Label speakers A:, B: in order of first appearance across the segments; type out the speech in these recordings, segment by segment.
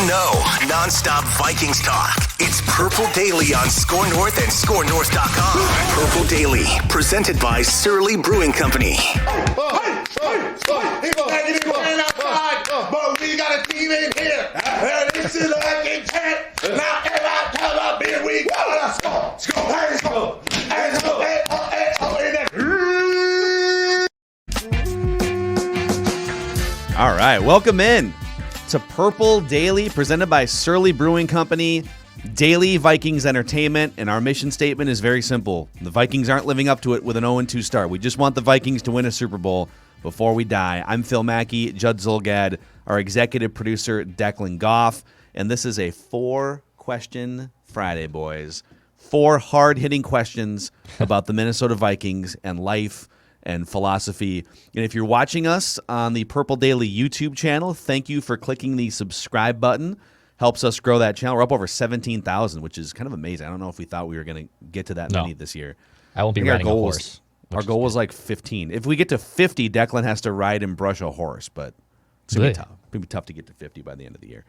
A: know, nonstop Vikings talk. It's Purple Daily on Score North and ScoreNorth.com. Purple Daily, presented by Surly Brewing Company.
B: But we got a team in here. This is like a chant. Now every time I beer, we gotta score.
C: All right, welcome in to Purple Daily, presented by Surly Brewing Company, daily Vikings entertainment, and our mission statement is very simple. The Vikings aren't living up to it with an 0-2 start. We just want the Vikings to win a Super Bowl before we die. I'm Phil Mackey, Judd Zulgad, our executive producer, Declan Goff, and this is a 4-question Friday, boys. 4 hard-hitting questions about the Minnesota Vikings and life and philosophy. And if you're watching us on the Purple Daily YouTube channel, thank you for clicking the subscribe button. Helps us grow that channel. We're up over 17,000, which is kind of amazing. I don't know if we thought we were going to get to that many this year.
D: I won't be riding a horse.
C: Our goal was like 15. If we get to 50, Declan has to ride and brush a horse, but it's going to be tough. It's going to be tough to get to 50 by the end of the year.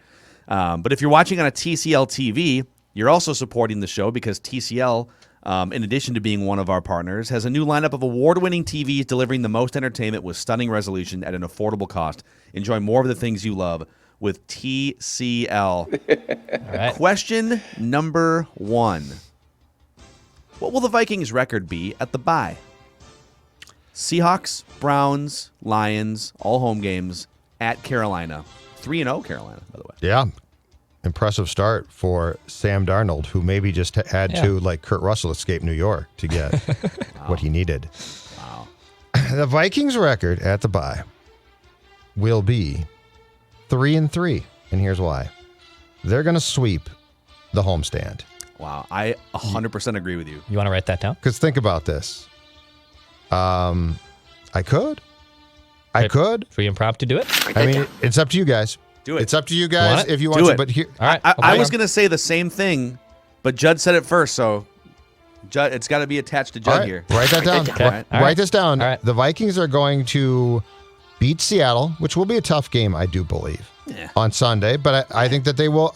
C: But if you're watching on a TCL TV, you're also supporting the show because TCL, in addition to being one of our partners, has a new lineup of award-winning TVs delivering the most entertainment with stunning resolution at an affordable cost. Enjoy more of the things you love with TCL. All right. Question number 1. What will the Vikings' record be at the bye? Seahawks, Browns, Lions, all home games at Carolina. 3-0 Carolina, by the way.
E: Yeah. Impressive start for Sam Darnold, who maybe just had to, like Kurt Russell, escape New York to get what he needed.
C: Wow.
E: The Vikings' record at the bye will be 3-3, and here's why. They're going to sweep the homestand.
C: Wow, I 100% agree with you.
D: You want to write that down?
E: Because think about this. I could.
D: Should we impromptu do it?
E: I mean, it's up to you guys.
C: Do it.
E: It's up to you guys if you want
C: do
E: to.
C: it.
E: But here,
D: all right.
C: I was going to say the same thing, but Judd said it first, so Judd, it's got to be attached to Judd here.
E: Write that down.
C: Okay.
E: Write this down.
D: All right.
E: The Vikings are going to beat Seattle, which will be a tough game, I do believe, on Sunday. But I think that they will.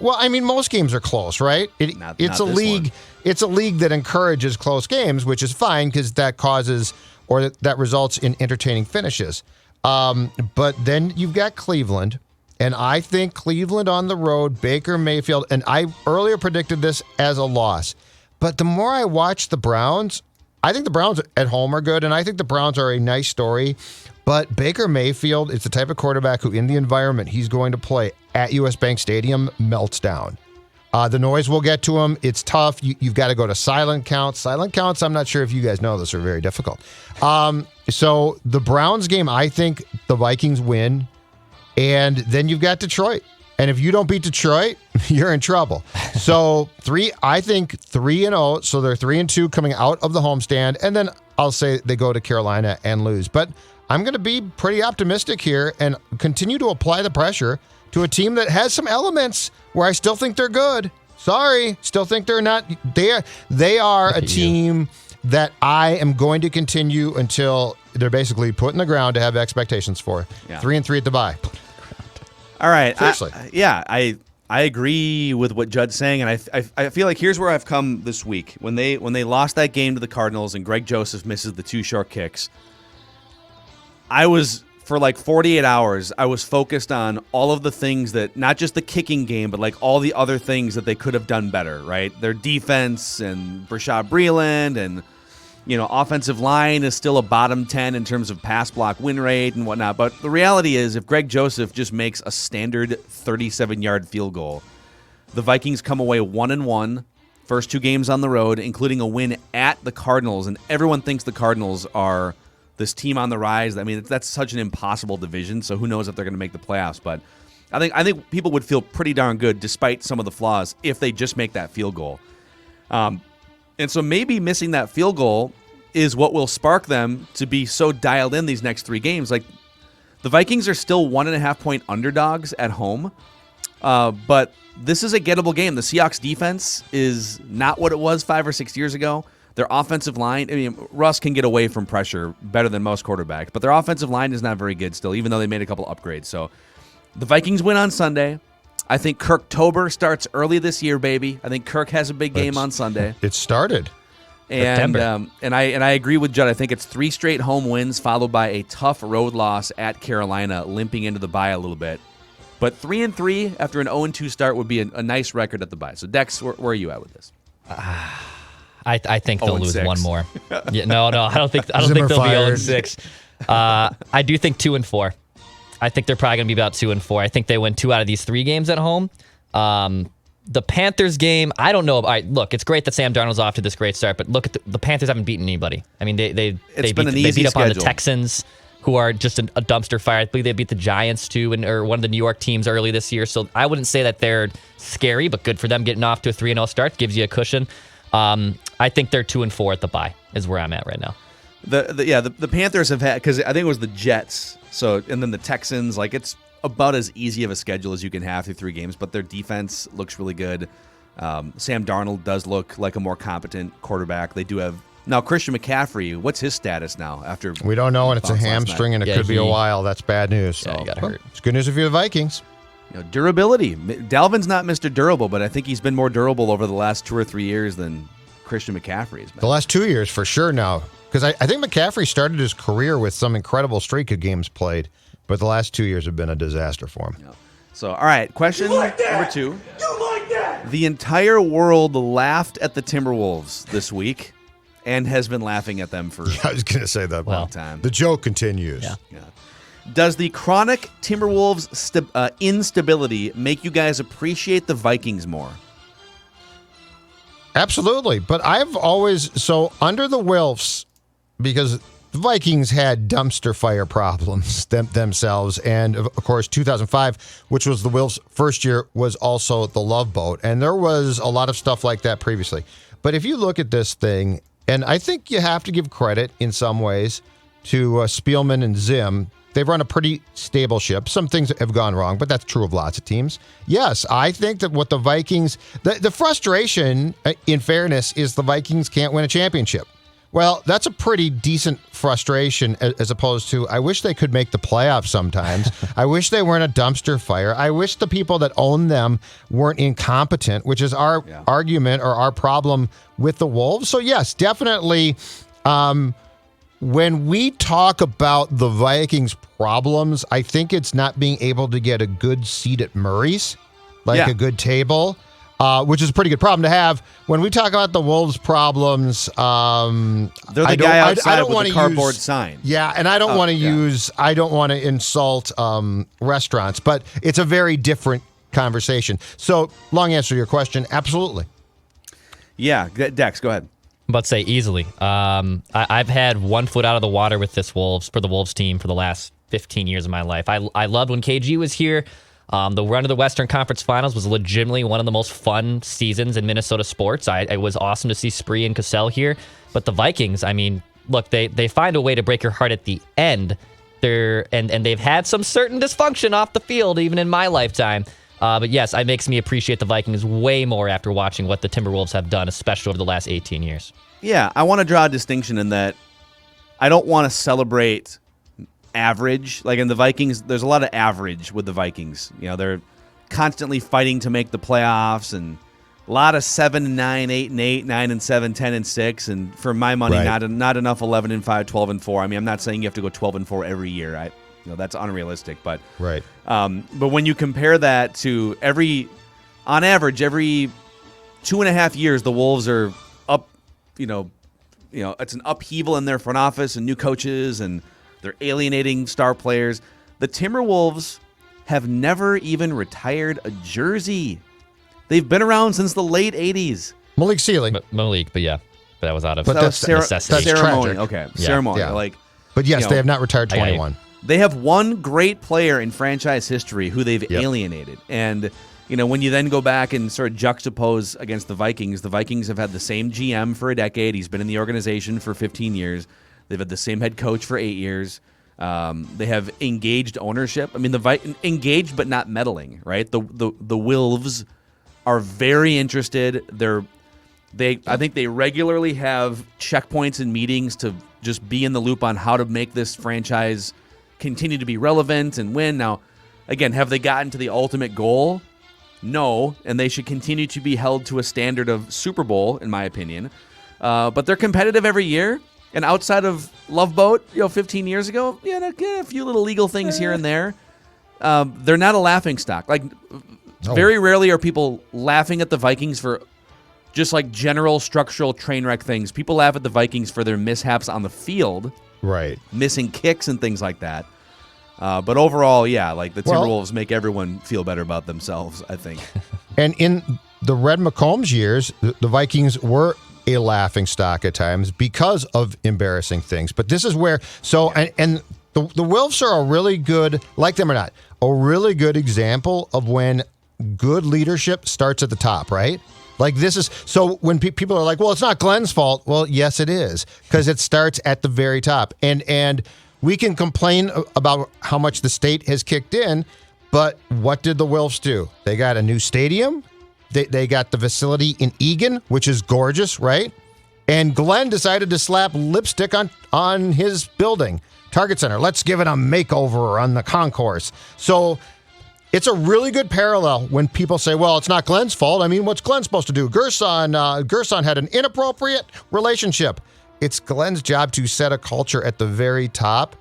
E: Well, I mean, most games are close, right? It's a league.
C: One.
E: It's a league that encourages close games, which is fine because that causes or that results in entertaining finishes. But then you've got Cleveland. And I think Cleveland on the road, Baker Mayfield, and I earlier predicted this as a loss. But the more I watch the Browns, I think the Browns at home are good, and I think the Browns are a nice story. But Baker Mayfield is the type of quarterback who, in the environment he's going to play at US Bank Stadium, melts down. The noise will get to him. It's tough. You've got to go to silent counts. Silent counts, I'm not sure if you guys know this, are very difficult. So the Browns game, I think the Vikings win. And then you've got Detroit. And if you don't beat Detroit, you're in trouble. So I think 3-0. So they're 3-2 coming out of the homestand. And then I'll say they go to Carolina and lose. But I'm going to be pretty optimistic here and continue to apply the pressure to a team that has some elements where I still think they're good. Sorry, still think they're not. They are a team that I am going to continue until they're basically put in the ground to have expectations for. 3-3 at the bye.
C: All right.
E: Seriously.
C: I agree with what Judd's saying, and I feel like here's where I've come this week. When they lost that game to the Cardinals and Greg Joseph misses the 2 short kicks, I was, for like 48 hours, I was focused on all of the things that, not just the kicking game, but like all the other things that they could have done better, right? Their defense and Brashad Breeland and, offensive line is still a bottom 10 in terms of pass block win rate and whatnot. But the reality is, if Greg Joseph just makes a standard 37-yard field goal, the Vikings come away 1-1, first 2 games on the road, including a win at the Cardinals. And everyone thinks the Cardinals are this team on the rise. I mean, that's such an impossible division, so who knows if they're going to make the playoffs. But I think people would feel pretty darn good, despite some of the flaws, if they just make that field goal. And so maybe missing that field goal is what will spark them to be so dialed in these next 3 games. Like, the Vikings are still 1.5-point underdogs at home, but this is a gettable game. The Seahawks defense is not what it was 5 or 6 years ago. Their offensive line, I mean, Russ can get away from pressure better than most quarterbacks, but their offensive line is not very good still, even though they made a couple upgrades. So the Vikings win on Sunday. I think Kirktober starts early this year, baby. I think Kirk has a big game on Sunday.
E: It started.
C: And I agree with Judd. I think it's 3 straight home wins followed by a tough road loss at Carolina, limping into the bye a little bit. But 3-3 after an 0-2 start would be a nice record at the bye. So Dex, where are you at with this?
D: I think they'll lose
C: 0-6.
D: one more. No, I don't think they'll
E: Zimmer
D: be
E: fired.
D: 0-6. I do think 2-4. I think they're probably going to be about 2-4. I think they win 2 out of these 3 games at home. The Panthers game, I don't know. All right, look, it's great that Sam Darnold's off to this great start, but look at the Panthers haven't beaten anybody. I mean, they beat up on the Texans, who are just a dumpster fire. I believe they beat the Giants too, or one of the New York teams early this year. So I wouldn't say that they're scary, but good for them getting off to a 3-0 start. Gives you a cushion. I think they're 2-4 at the bye is where I'm at right now.
C: The Panthers have had, because I think it was the Jets, and then the Texans. Like, it's about as easy of a schedule as you can have through 3 games, but their defense looks really good. Sam Darnold does look like a more competent quarterback. They do have now Christian McCaffrey. What's his status now? After
E: we don't know, and it's a hamstring, and it could be a while. That's bad news.
D: Yeah, he got hurt.
E: It's good news if you're the Vikings.
C: Durability. Dalvin's not Mr. Durable, but I think he's been more durable over the last 2 or 3 years than Christian McCaffrey has been.
E: The last 2 years, for sure now. Because I think McCaffrey started his career with some incredible streak of games played, but the last 2 years have been a disaster for him.
C: Yeah. So, all right, question number 2. The entire world laughed at the Timberwolves this week and has been laughing at them for
E: I was going to say that.
C: a long time.
E: The joke continues.
C: Yeah. Does the chronic Timberwolves instability make you guys appreciate the Vikings more?
E: Absolutely. But I've always, under the Wilfs, because the Vikings had dumpster fire problems themselves. And, of course, 2005, which was the Wilfs' first year, was also the Love Boat. And there was a lot of stuff like that previously. But if you look at this thing, and I think you have to give credit in some ways to Spielman and Zim. They've run a pretty stable ship. Some things have gone wrong, but that's true of lots of teams. Yes, I think that what the Vikings, the frustration, in fairness, is the Vikings can't win a championship. Well, that's a pretty decent frustration as opposed to, I wish they could make the playoffs sometimes. I wish they weren't a dumpster fire. I wish the people that own them weren't incompetent, which is our argument or our problem with the Wolves. So, yes, definitely. When we talk about the Vikings' problems, I think it's not being able to get a good seat at Murray's, a good table, which is a pretty good problem to have. When we talk about the Wolves' problems,
C: they're the guy outside with the cardboard sign.
E: Yeah, and I don't want to I don't want to insult restaurants, but it's a very different conversation. So, long answer to your question, absolutely. Yeah,
C: Dex, go ahead.
D: I'm about to say easily. I've had one foot out of the water with the Wolves team for the last 15 years of my life. I loved when KG was here. The run of the Western Conference Finals was legitimately one of the most fun seasons in Minnesota sports. It was awesome to see Spree and Cassell here. But the Vikings, I mean, look, they find a way to break your heart at the end. And they've had some certain dysfunction off the field, even in my lifetime. But yes, it makes me appreciate the Vikings way more after watching what the Timberwolves have done, especially over the last 18 years.
C: Yeah, I want to draw a distinction in that I don't want to celebrate average. Like in the Vikings, there's a lot of average with the Vikings. You know, they're constantly fighting to make the playoffs and a lot of 7-9, 8-8, 9-7, 10-6, and for my money, not enough 11-5, 12-4. I mean, I'm not saying you have to go 12-4 every year. That's unrealistic. But but when you compare that to on average, every 2.5 years, the Wolves are up. It's an upheaval in their front office and new coaches, and they're alienating star players. The Timberwolves have never even retired a jersey. They've been around since the late 80s.
E: Malik Sealy.
D: But that was out of
C: necessity.
E: That's
C: ceremony.
E: tragic.
C: Okay,
D: Yeah.
C: ceremony.
E: Yeah. But yes, they have not retired 21.
C: They have one great player in franchise history who they've alienated. And, when you then go back and sort of juxtapose against the Vikings have had the same GM for a decade. He's been in the organization for 15 years. They've had the same head coach for 8 years. They have engaged ownership. I mean, engaged but not meddling, right? The Wolves are very interested. I think they regularly have checkpoints and meetings to just be in the loop on how to make this franchise continue to be relevant and win. Now, again, have they gotten to the ultimate goal? No, and they should continue to be held to a standard of Super Bowl, in my opinion. But they're competitive every year. And outside of Love Boat, 15 years ago, a few little legal things here and there. They're not a laughing stock. Very rarely are people laughing at the Vikings for just like general structural train wreck things. People laugh at the Vikings for their mishaps on the field,
E: Right.
C: missing kicks and things like that. But overall, the Timberwolves make everyone feel better about themselves, I think.
E: And in the Red McCombs years, the Vikings were a laughing stock at times because of embarrassing things. But this is where the Wilfs are a really good, like them or not, a really good example of when good leadership starts at the top, right? Like this is so when people are like, well, it's not Glenn's fault. Well, yes, it is, because it starts at the very top. And we can complain about how much the state has kicked in, but what did the Wilfs do? They got a new stadium. They got the facility in Eagan, which is gorgeous, right? And Glenn decided to slap lipstick on his building, Target Center. Let's give it a makeover on the concourse. So it's a really good parallel when people say, well, it's not Glenn's fault. I mean, what's Glenn supposed to do? Gerson had an inappropriate relationship. It's Glenn's job to set a culture at the very top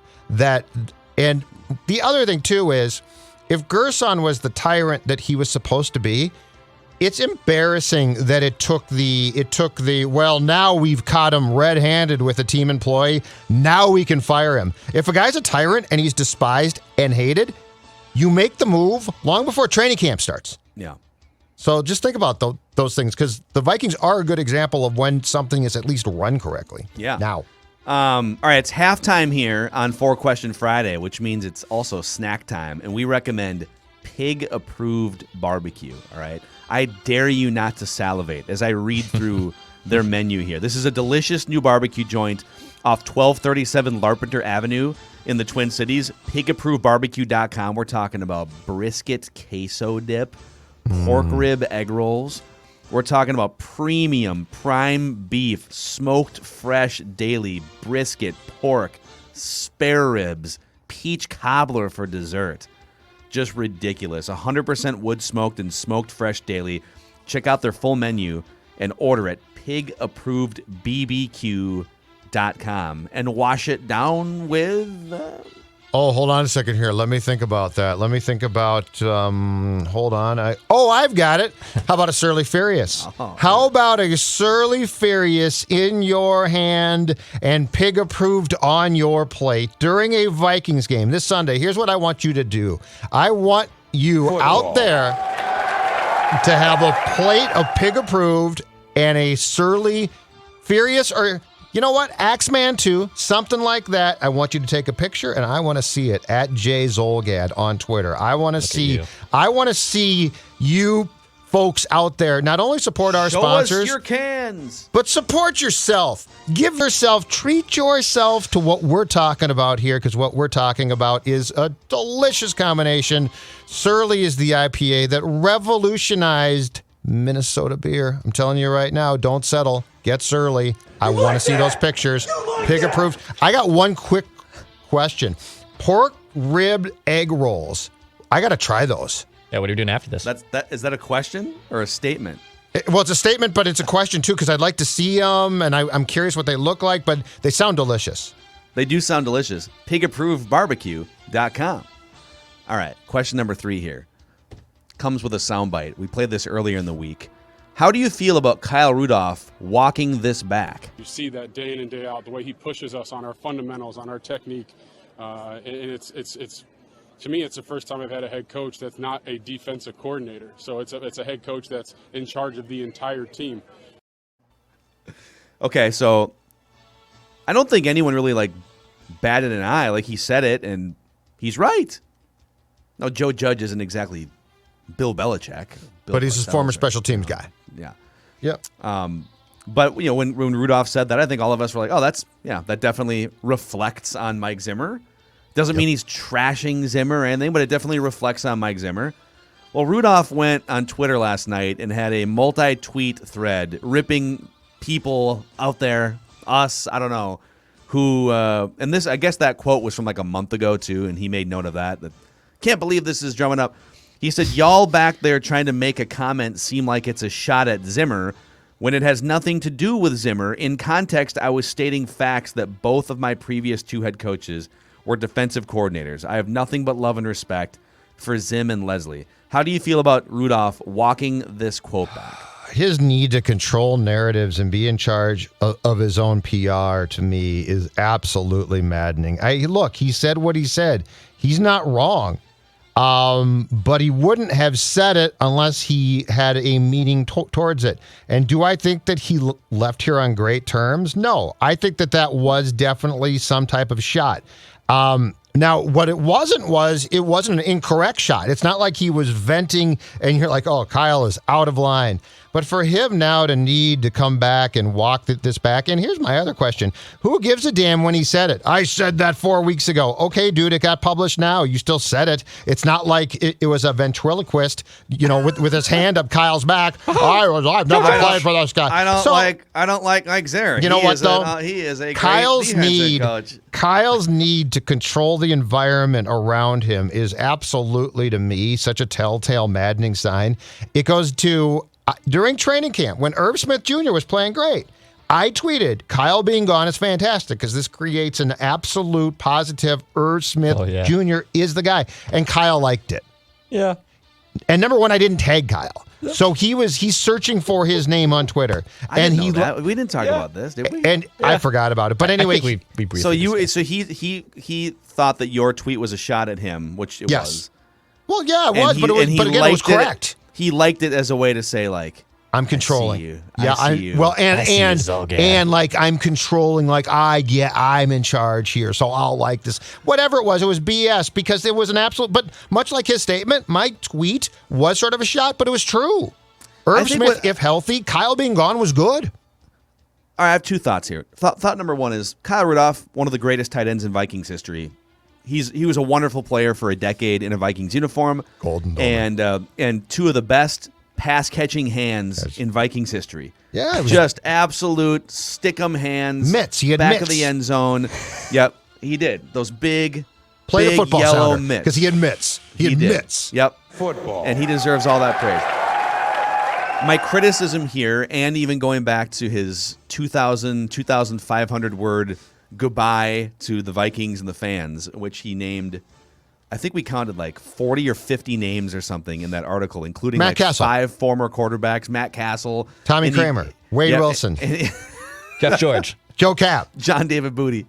E: and the other thing too is if Gerson was the tyrant that he was supposed to be, it's embarrassing that it took the well, now we've caught him red-handed with a team employee. Now we can fire him. If a guy's a tyrant and he's despised and hated, you make the move long before training camp starts.
C: Yeah.
E: So just think about those things, because the Vikings are a good example of when something is at least run correctly.
C: Yeah.
E: Now.
C: All right, it's halftime here on 4-Question Friday, which means it's also snack time, and we recommend Pig-Approved BBQ, all right? I dare you not to salivate as I read through their menu here. This is a delicious new barbecue joint off 1237 Larpenteur Avenue in the Twin Cities. PigApprovedBBQ.com. We're talking about brisket queso dip, pork rib egg rolls. We're talking about premium prime beef, smoked fresh daily, brisket, pork, spare ribs, peach cobbler for dessert. Just ridiculous. 100% wood smoked and smoked fresh daily. Check out their full menu and order at PigApprovedBBQ.com and wash it down with...
E: Oh, hold on a second here. Let me think about that. Hold on. I've got it. How about a Surly Furious? How about a Surly Furious in your hand and Pig Approved on your plate during a Vikings game this Sunday? Here's what I want you to do. I want you out there to have a plate of Pig Approved and a Surly Furious, or you know what? Axeman 2, something like that. I want you to take a picture, and I want to see it at Jay Zolgad on Twitter. I want to see you folks out there not only support our sponsors.
C: Show us your cans.
E: But support yourself. Treat yourself to what we're talking about here, because what we're talking about is a delicious combination. Surly is the IPA that revolutionized Minnesota beer. I'm telling you right now, don't settle. Get Surly. I want to see those pictures. Pig Approved. I got one quick question. Pork rib egg rolls. I got to try those.
D: Yeah, what are you doing after this?
C: Is that a question or a statement?
E: Well, it's a statement, but it's a question too, because I'd like to see them, and I'm curious what they look like, but they sound delicious.
C: They do sound delicious. PigApprovedBBQ.com. All right, question number 3 here. Comes with a soundbite. We played this earlier in the week. How do you feel about Kyle Rudolph walking this back?
F: You see that day in and day out, the way he pushes us on our fundamentals, on our technique, and it's to me, it's the first time I've had a head coach that's not a defensive coordinator. So it's a head coach that's in charge of the entire team.
C: Okay, so I don't think anyone really batted an eye. He said it, and he's right. No, Joe Judge isn't exactly Bill Belichick.
E: But he's a former special teams guy.
C: Yeah.
E: Yep.
C: But when Rudolph said that, I think all of us were like, oh, that definitely reflects on Mike Zimmer. Doesn't mean he's trashing Zimmer or anything, but it definitely reflects on Mike Zimmer. Well, Rudolph went on Twitter last night and had a multi-tweet thread ripping people out there, us, I don't know, who, and this, I guess that quote was from a month ago too, and he made note of that. Can't believe this is drumming up. He said, y'all back there trying to make a comment seem like it's a shot at Zimmer when it has nothing to do with Zimmer. In context, I was stating facts that both of my previous 2 head coaches were defensive coordinators. I have nothing but love and respect for Zim and Leslie. How do you feel about Rudolph walking this quote back?
E: His need to control narratives and be in charge of his own PR, to me, is absolutely maddening. Look, he said what he said. He's not wrong. But he wouldn't have said it unless he had a meaning towards it. And do I think that he left here on great terms? No. I think that was definitely some type of shot. Now, what it wasn't an incorrect shot. It's not like he was venting and you're like, oh, Kyle is out of line. But for him now to need to come back and walk this back, and here's my other question. Who gives a damn when he said it? I said that 4 weeks ago. Okay, dude, it got published now. You still said it. It's not like it was a ventriloquist, with his hand up Kyle's back. I've never played for this guy.
C: I don't like Mike Zimmer.
E: You know what, though?
C: He is a
E: Kyle's
C: great defensive coach.
E: Kyle's need to control the environment around him is absolutely, to me, such a telltale, maddening sign. It goes to during training camp when Irv Smith Jr. was playing great. I tweeted, Kyle being gone is fantastic because this creates an absolute positive Irv Smith Jr. is the guy. And Kyle liked it.
D: Yeah.
E: And number one, I didn't tag Kyle. So he's searching for his name on Twitter.
C: We didn't talk about this, did we?
E: And I forgot about it. But anyway,
D: we briefly
C: so he thought that your tweet was a shot at him, which it was.
E: Well, yeah, it was, but it was correct.
C: He liked it as a way to say, like,
E: I'm controlling.
C: I see you.
E: Yeah,
C: I see you.
E: Well, and like I'm controlling, like I'm in charge here, so I'll like this. Whatever it was BS because it was an absolute. But much like his statement, my tweet was sort of a shot, but it was true. Irv Smith, if healthy, Kyle being gone was good.
C: All right, I have 2 thoughts here. Thought number 1 is Kyle Rudolph, one of the greatest tight ends in Vikings history. He was a wonderful player for a decade in a Vikings uniform,
E: golden
C: and 2 of the best pass-catching hands in Vikings history.
E: Yeah.
C: Just absolute stick-em hands.
E: Mitts. He had
C: back
E: mitts.
C: of the end zone. Yep, he did. Those big
E: football
C: yellow mitts.
E: Because he had mitts. He had mitts.
C: Yep.
B: Football.
C: And he deserves all that praise. My criticism here, and even going back to his 2,500 word goodbye to the Vikings and the fans, which he named, I think we counted like 40 or 50 names or something in that article, including
E: Matt
C: like
E: Castle.
C: 5 former quarterbacks, Matt Castle,
E: Tommy Kramer, Wade Wilson,
D: Jeff George,
E: Joe Cap,
C: John David Booty,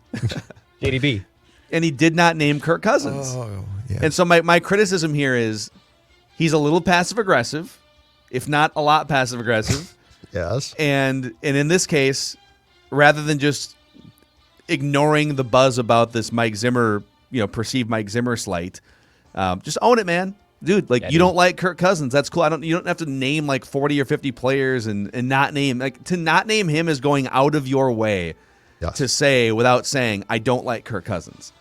D: JDB.
C: And he did not name Kirk Cousins.
E: Oh, yeah.
C: And so my criticism here is he's a little passive-aggressive, if not a lot passive-aggressive.
E: Yes.
C: And in this case, rather than just ignoring the buzz about this Mike Zimmer, perceived Mike Zimmer slight, just own it, man. Dude, you don't like Kirk Cousins. That's cool. You don't have to name like 40 or 50 players and not name, to not name him is going out of your way to say without saying, I don't like Kirk Cousins.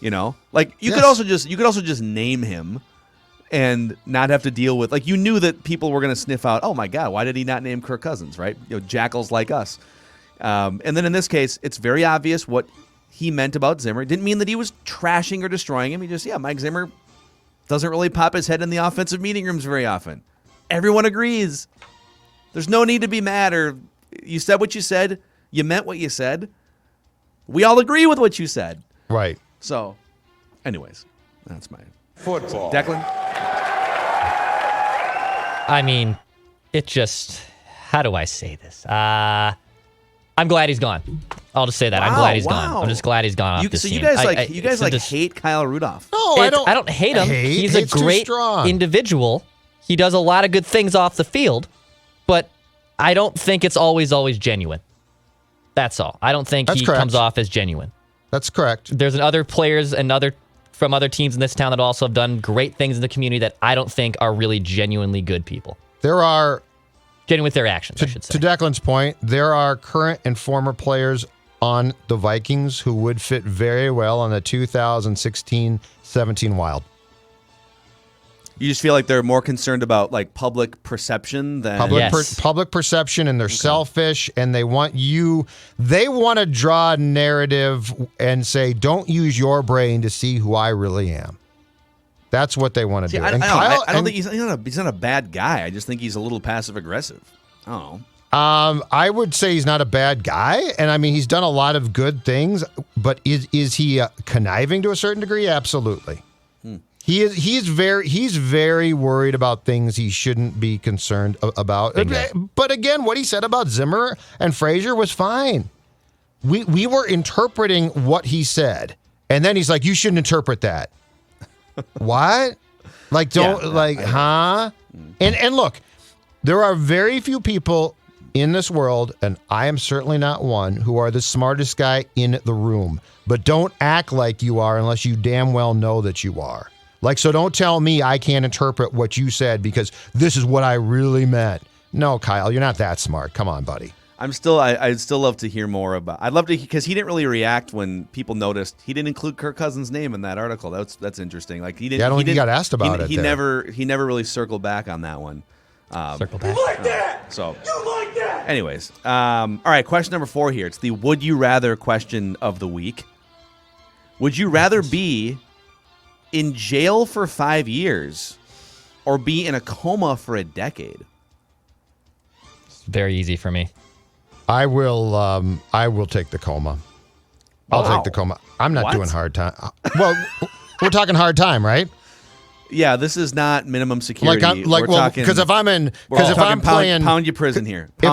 C: You could also just name him and not have to deal with, you knew that people were going to sniff out, oh my God, why did he not name Kirk Cousins, right? Jackals like us. And then in this case, it's very obvious what he meant about Zimmer. It didn't mean that he was trashing or destroying him. He just, Mike Zimmer doesn't really pop his head in the offensive meeting rooms very often. Everyone agrees. There's no need to be mad or you said what you said. You meant what you said. We all agree with what you said.
E: Right.
C: So, anyways, that's my
B: football.
C: Declan?
D: I mean, it just, how do I say this? I'm glad he's gone. I'll just say that. I'm glad he's gone. I'm just glad he's gone off this team.
C: You guys hate Kyle Rudolph.
E: No,
D: I don't hate him. He's a great individual. He does a lot of good things off the field, but I don't think it's always genuine. That's all. I don't think he comes off as genuine.
E: That's correct.
D: There's other players and from other teams in this town that also have done great things in the community that I don't think are really genuinely good people.
E: There are...
D: Genuine with their actions, I should say.
E: To Declan's point, there are current and former players on the Vikings who would fit very well on the 2016-17 Wild.
C: You just feel like they're more concerned about public perception than
E: public perception, and they're selfish, and they want to draw a narrative and say, don't use your brain to see who I really am. That's what they want to do.
C: I
E: And
C: don't think he's not a bad guy. I just think he's a little passive aggressive. I don't know.
E: I would say he's not a bad guy, and I mean he's done a lot of good things. But is he conniving to a certain degree? Absolutely. He is. He's very worried about things he shouldn't be concerned about. But again, what he said about Zimmer and Frazier was fine. We were interpreting what he said, and then he's like, "You shouldn't interpret that." What? Like huh? And look, there are very few people in this world, and I am certainly not one, who are the smartest guy in the room. But don't act like you are unless you damn well know that you are. Like, so don't tell me I can't interpret what you said because this is what I really meant. No, Kyle, you're not that smart. Come on, buddy.
C: I'd still love to hear more about. I'd love to, because he didn't really react when people noticed he didn't include Kirk Cousins' name in that article. That's interesting. Like he didn't.
E: Yeah, I don't think he got asked about it.
C: He never really circled back on that one.
D: Circle back.
B: You like that?
C: So
B: You like that?
C: anyways, all right. Question number 4 here. It's the would you rather question of the week. Would you rather be in jail for 5 years or be in a coma for a decade?
D: It's very easy for me.
E: I will take the coma. I'll take the coma. I'm not doing hard time. Well, we're talking hard time, right?
C: Yeah, this is not minimum security.
E: Because if I'm playing
C: pound you prison here.
E: If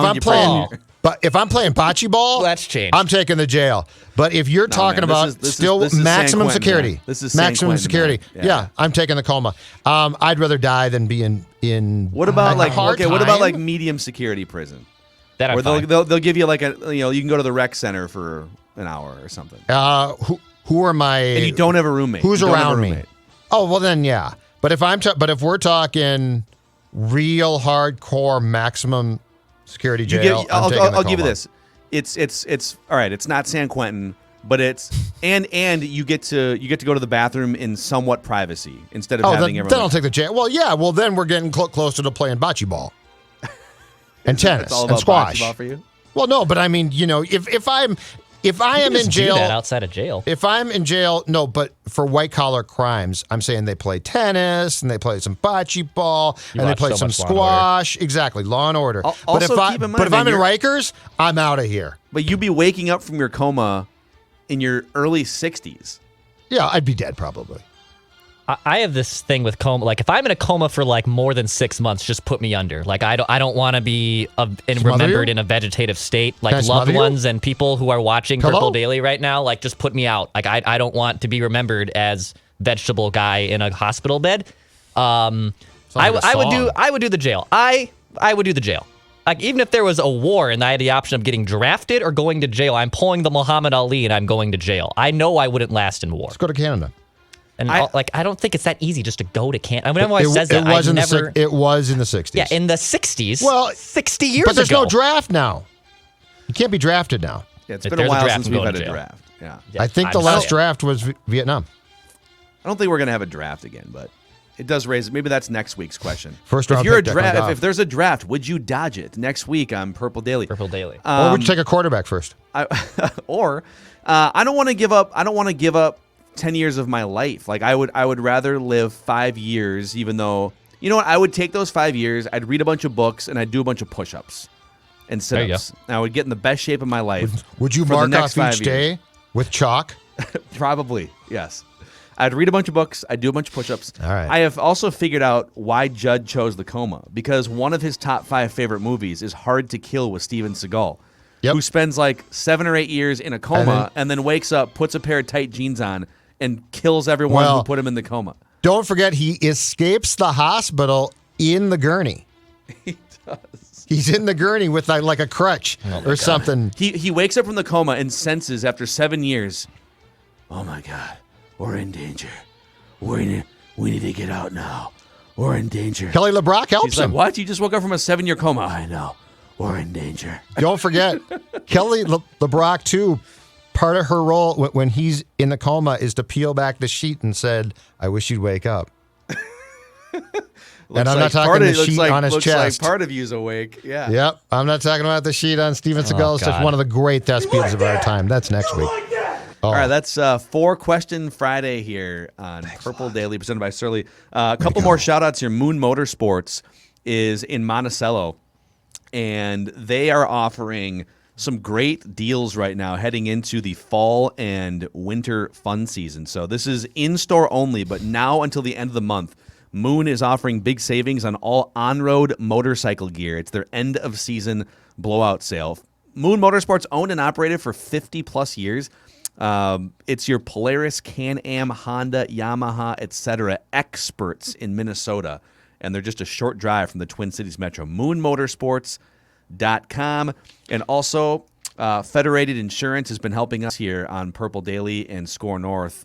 E: I'm playing bocce ball,
D: Let's change.
E: I'm taking the jail. But if you're talking about
C: this is
E: maximum
C: San Quentin,
E: security,
C: man. This is San
E: maximum
C: Quentin,
E: security.
C: man.
E: Yeah, I'm taking the coma. I'd rather die than be in.
C: What about
E: hard
C: what about
E: time?
C: medium security prison?
D: That I'm
C: Where
D: fine.
C: they'll give you you can go to the rec center for an hour or something.
E: Who are my?
C: And you don't have a roommate.
E: Who's
C: You don't have a
E: around me?
C: roommate.
E: Oh well, then yeah. But if we're talking real hardcore maximum security jail,
C: I'll give you this. It's all right. It's not San Quentin, but it's and you get to go to the bathroom in somewhat privacy instead of having everyone.
E: Then I'll take the jail. Well, yeah. Well, then we're getting closer to playing bocce ball and tennis
C: It's all
E: and
C: about
E: squash.
C: bocce ball for you.
E: Well, no, but I mean, if I am in jail,
D: do that outside of jail.
E: If I'm in jail, no, but for white collar crimes, I'm saying they play tennis and they play some bocce ball and they
D: watch
E: play
D: so
E: some
D: much Law and
E: squash. Exactly, Law and Order.
C: Also, keep in mind,
E: if I'm in
C: you're-
E: Rikers, I'm out of here.
C: But you'd be waking up from your coma in your early 60s.
E: Yeah, I'd be dead probably.
D: I have this thing with coma. Like, if I'm in a coma for like more than 6 months, just put me under. Like, I don't want to be remembered
E: you?
D: in a vegetative state. Like,
E: Can I
D: loved
E: smother you?
D: ones and people who are watching
E: Hello?
D: Purple Daily right now, like, just put me out. Like, I don't want to be remembered as vegetable guy in a hospital bed. I would do the jail. I would do the jail. Like, even if there was a war and I had the option of getting drafted or going to jail, I'm pulling the Muhammad Ali and I'm going to jail. I know I wouldn't last in war.
E: Let's go to Canada.
D: And I don't think it's that easy just to go to Canada. I mean, everyone always says that.
E: It was in the 60s.
D: Yeah, in the 60s.
E: Well,
D: 60 years ago.
E: But there's no draft now. You can't be drafted now.
C: Yeah, it's
D: If
C: been a
D: there's a
C: while
D: draft,
C: since
D: I'm
C: we've
D: going
C: had
D: to
C: a
D: jail.
C: draft. Yeah.
D: Yeah,
E: I think the last draft was Vietnam.
C: I don't think we're going to have a draft again, but it does raise. Maybe that's next week's question.
E: First
C: if
E: round
C: you're a
E: pick, Declan
C: draft,
E: Goff.
C: if there's a draft, would you dodge it next week on Purple Daily?
D: Purple Daily.
E: Or would you take a quarterback first?
C: I don't want to give up. I don't want to give up 10 years of my life. Like I would rather live 5 years, even though, you know what, I would take those 5 years, I'd read a bunch of books, and I'd do a bunch of push-ups and sit-ups. And I would get in the best shape of my life.
E: Would you
C: for the
E: mark
C: next
E: off
C: 5
E: each
C: years.
E: day with chalk?
C: Probably, yes. I'd read a bunch of books, I'd do a bunch of push-ups.
E: All right.
C: I have also figured out why Judd chose The Coma, because one of his top 5 favorite movies is Hard to Kill with Steven Seagal.
E: Yep.
C: Who spends like 7 or 8 years in a coma and then wakes up, puts a pair of tight jeans on, and kills everyone who put him in the coma.
E: Don't forget, he escapes the hospital in the gurney.
C: He does.
E: He's in the gurney with like a crutch or something.
C: He wakes up from the coma and senses after 7 years, oh my God, we're in danger. We need to get out now. We're in danger.
E: Kelly LeBrock helps
C: He's
E: him.
C: like, what? You just woke up from a 7-year coma. I know. We're in danger.
E: Don't forget, Kelly LeBrock, too, part of her role when he's in the coma is to peel back the sheet and said, I wish you'd wake up. And I'm not talking the sheet on his chest.
C: Like part of you's awake. Yeah.
E: Yep. I'm not talking about the sheet on Steven Seagal. It's just one of the great thespians of our time. That's next week.
C: All right, that's 4-question Friday here on Purple Daily, presented by Surly. A couple more shout-outs here. Moon Motorsports is in Monticello, and they are offering some great deals right now heading into the fall and winter fun season. So this is in-store only, but now until the end of the month, Moon is offering big savings on all on-road motorcycle gear. It's their end-of-season blowout sale. Moon Motorsports, owned and operated for 50-plus years. It's your Polaris, Can-Am, Honda, Yamaha, etc. experts in Minnesota, and they're just a short drive from the Twin Cities Metro. MoonMotorsports.com. And also, Federated Insurance has been helping us here on Purple Daily and Score North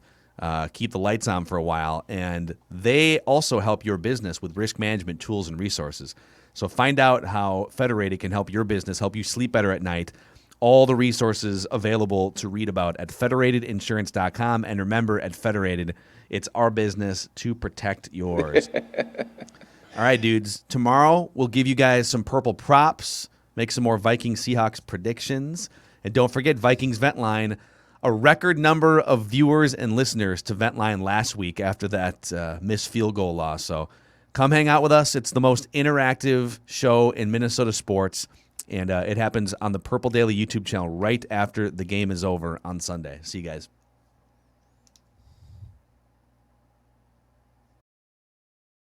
C: keep the lights on for a while, and they also help your business with risk management tools and resources. So find out how Federated can help your business, help you sleep better at night. All the resources available to read about at federatedinsurance.com. And remember, at Federated, it's our business to protect yours. All right, dudes. Tomorrow, we'll give you guys some purple props, make some more Vikings Seahawks predictions. And don't forget, Vikings Vent Line, a record number of viewers and listeners to Vent Line last week after that missed field goal loss. So come hang out with us. It's the most interactive show in Minnesota sports, and it happens on the Purple Daily YouTube channel right after the game is over on Sunday. See you guys.